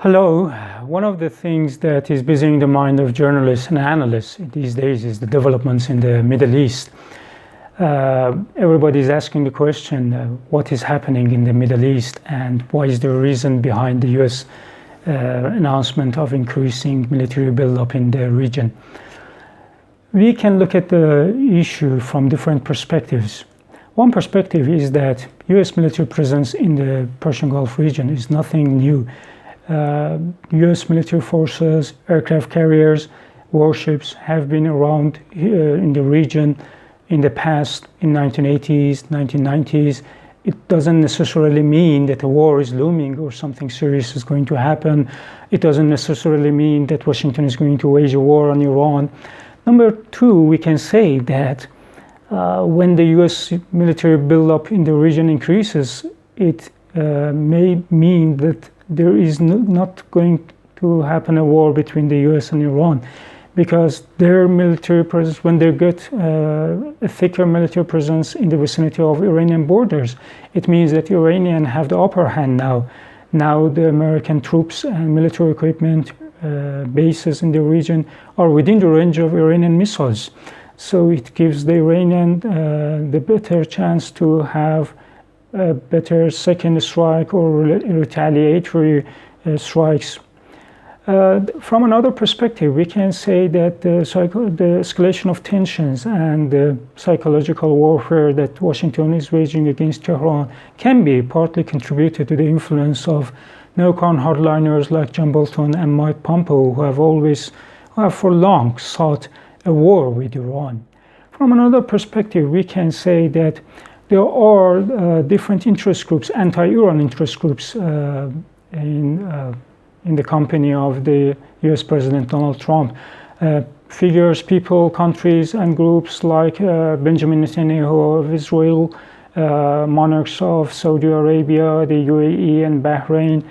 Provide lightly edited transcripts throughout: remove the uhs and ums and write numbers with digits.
Hello. One of the things that is busy in the mind of journalists and analysts these days is the developments in the Middle East. Everybody is asking the question, what is happening in the Middle East and what is the reason behind the US announcement of increasing military buildup in the region. We can look at the issue from different perspectives. One perspective is that US military presence in the Persian Gulf region is nothing new. US military forces, aircraft carriers, warships have been around in the region in the past, in 1980s, 1990s. It doesn't necessarily mean that a war is looming or something serious is going to happen. It doesn't necessarily mean that Washington is going to wage a war on Iran. Number two, we can say that when the US military buildup in the region increases, it may mean that there is not going to happen a war between the US and Iran, because their military presence, when they get a thicker military presence in the vicinity of Iranian borders, it means that Iranians have the upper hand now. Now the American troops and military equipment bases in the region are within the range of Iranian missiles. So it gives the Iranian the better chance to have a better second strike or retaliatory strikes. From another perspective, we can say that the escalation of tensions and the psychological warfare that Washington is waging against Tehran can be partly contributed to the influence of neocon hardliners like John Bolton and Mike Pompeo, who have for long sought a war with Iran. From another perspective, we can say that there are different interest groups, anti-Iran interest groups in the company of the US President Donald Trump. Figures, people, countries, and groups like Benjamin Netanyahu of Israel, monarchs of Saudi Arabia, the UAE, and Bahrain,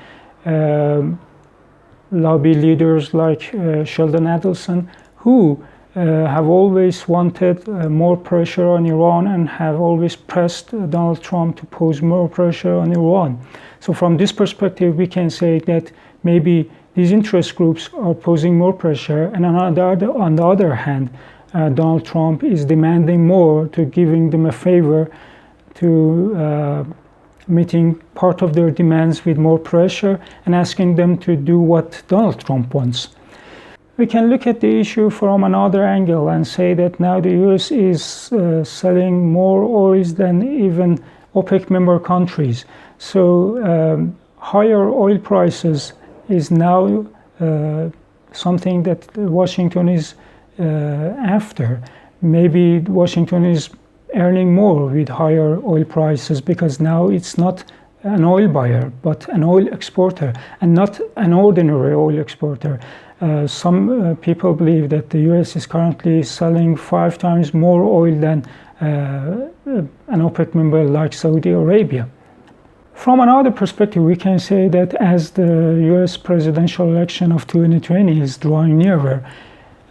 lobby leaders like Sheldon Adelson, who have always wanted more pressure on Iran and have always pressed Donald Trump to pose more pressure on Iran. So from this perspective, we can say that maybe these interest groups are posing more pressure, and on the other hand, Donald Trump is demanding more, to giving them a favor, to meeting part of their demands with more pressure and asking them to do what Donald Trump wants. We can look at the issue from another angle and say that now the US is selling more oils than even OPEC member countries. So higher oil prices is now something that Washington is after. Maybe Washington is earning more with higher oil prices because now it's not an oil buyer, but an oil exporter, and not an ordinary oil exporter. Some people believe that the US is currently selling 5 times more oil than an OPEC member like Saudi Arabia. From another perspective, we can say that as the US presidential election of 2020 is drawing nearer,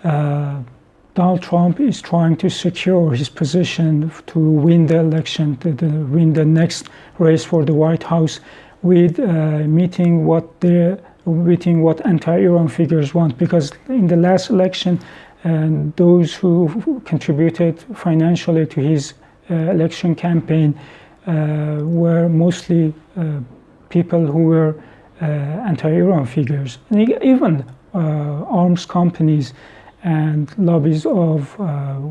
Donald Trump is trying to secure his position to win the election, to win the next race for the White House, with meeting what anti-Iran figures want. Because in the last election, those who contributed financially to his election campaign were mostly people who were anti-Iran figures. And even arms companies and lobbies of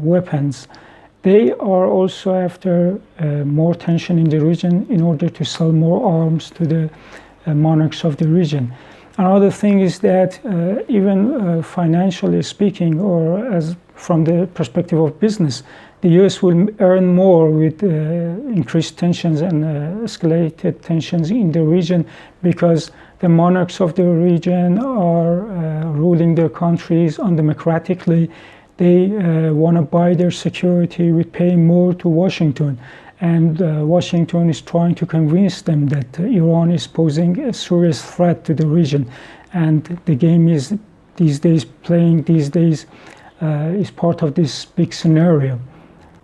weapons, they are also after more tension in the region in order to sell more arms to the monarchs of the region. Another thing is that even financially speaking, or as from the perspective of business, the US will earn more with increased tensions and escalated tensions in the region, because the monarchs of the region are ruling their countries undemocratically. They want to buy their security with paying more to Washington. And Washington is trying to convince them that Iran is posing a serious threat to the region. And the game is playing these days is part of this big scenario.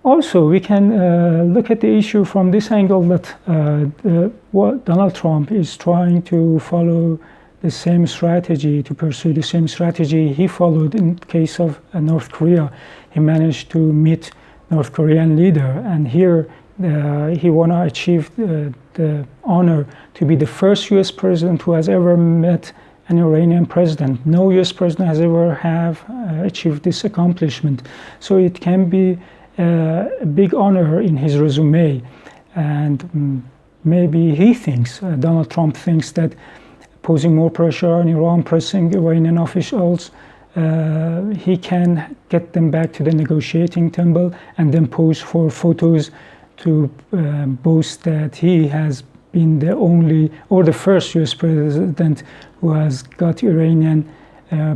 Also, we can look at the issue from this angle that Donald Trump is trying to follow the same strategy, to pursue the same strategy he followed in case of North Korea. He managed to meet North Korean leader, and here he want to achieve the honor to be the first U.S. president who has ever met an Iranian president. No U.S. president has ever achieved this accomplishment. So it can be a big honor in his resume. And maybe he thinks, Donald Trump thinks, that posing more pressure on Iran, pressing Iranian officials, he can get them back to the negotiating table and then pose for photos to boast that he has been the only or the first U.S. president who has got Iranian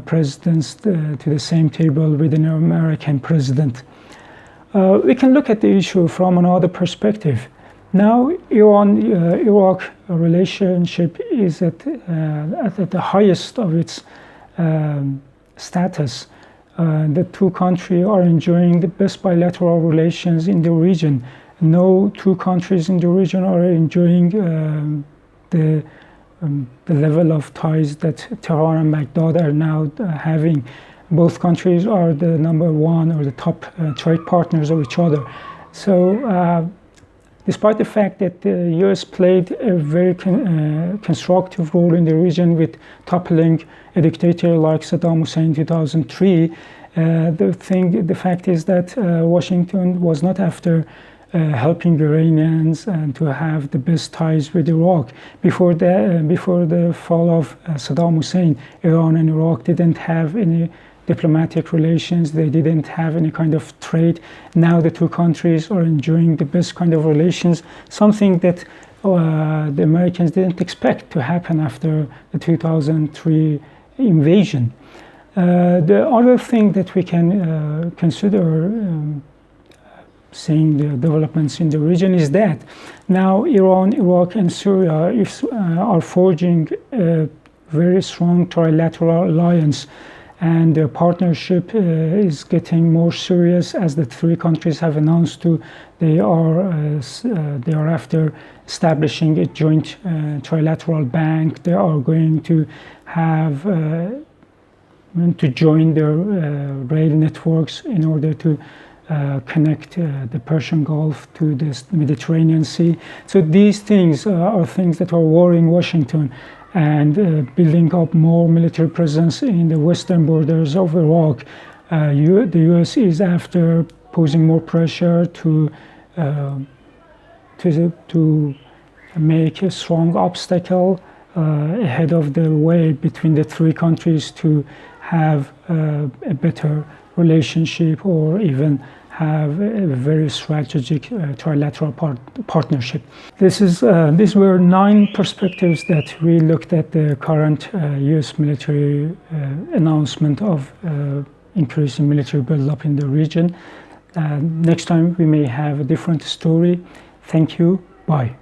presidents to the same table with an American president. We can look at the issue from another perspective. Now, Iran-Iraq relationship is at the highest of its status. The two countries are enjoying the best bilateral relations in the region. No two countries in the region are enjoying the level of ties that Tehran and Baghdad are now having. Both countries are the number one or the top trade partners of each other. So despite the fact that the U.S. played a very constructive role in the region with toppling a dictator like Saddam Hussein in 2003, the fact is that Washington was not after helping Iranians and to have the best ties with Iraq. Before the fall of Saddam Hussein, Iran and Iraq didn't have any diplomatic relations, they didn't have any kind of trade. Now the two countries are enjoying the best kind of relations, something that the Americans didn't expect to happen after the 2003 invasion. The other thing that we can consider seeing the developments in the region is that now Iran, Iraq, and Syria are forging a very strong trilateral alliance, and their partnership is getting more serious as the three countries have announced they are after establishing a joint trilateral bank. They are going to have to join their rail networks in order to connect the Persian Gulf to the Mediterranean Sea. So these things are things that are worrying Washington, and building up more military presence in the western borders of Iraq. The U.S. is after posing more pressure to make a strong obstacle ahead of the way between the three countries to have a better relationship or even have a very strategic trilateral partnership. These were 9 perspectives that we looked at the current U.S. military announcement of increasing military buildup in the region. Next time we may have a different story. Thank you. Bye.